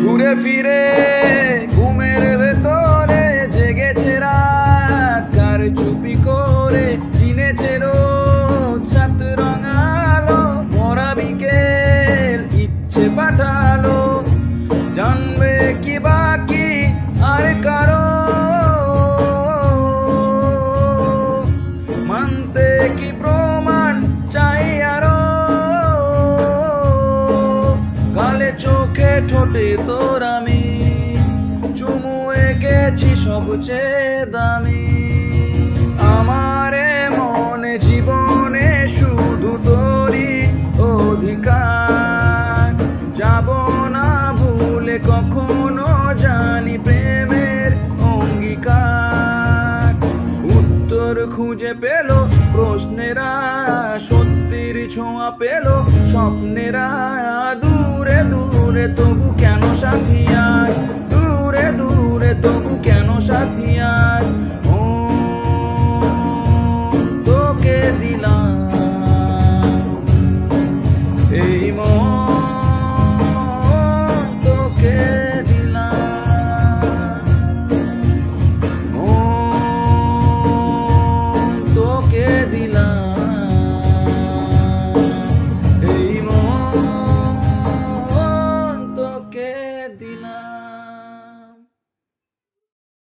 ঘুরে ফিরে ঘুমের ভেতরে জেগেছে রাত, কার চুপি করে চিনেছে রোজ সাত রঙালো মরা বিকেল ইচ্ছে পাঠালো। জানবে কি বাকি আর কারো, মানতে কি প্রমাণ চাই আরো, গালে চোখে ঠোঁটে তোর আমি চুমু এঁকেছি সবচেয়ে দামি। আমারে মনে জীবনে শুধু তোরই অধিকার, যাব না ভুলে কখনো জানি প্রেমের অঙ্গীকার। উত্তর খুঁজে পেল প্রশ্নেরা, সত্যির ছোঁয়া পেল স্বপ্নেরা। দূরে দূরে তবু কেন সাথী আর, দূরে দূরে তবু কেন সাথী আর।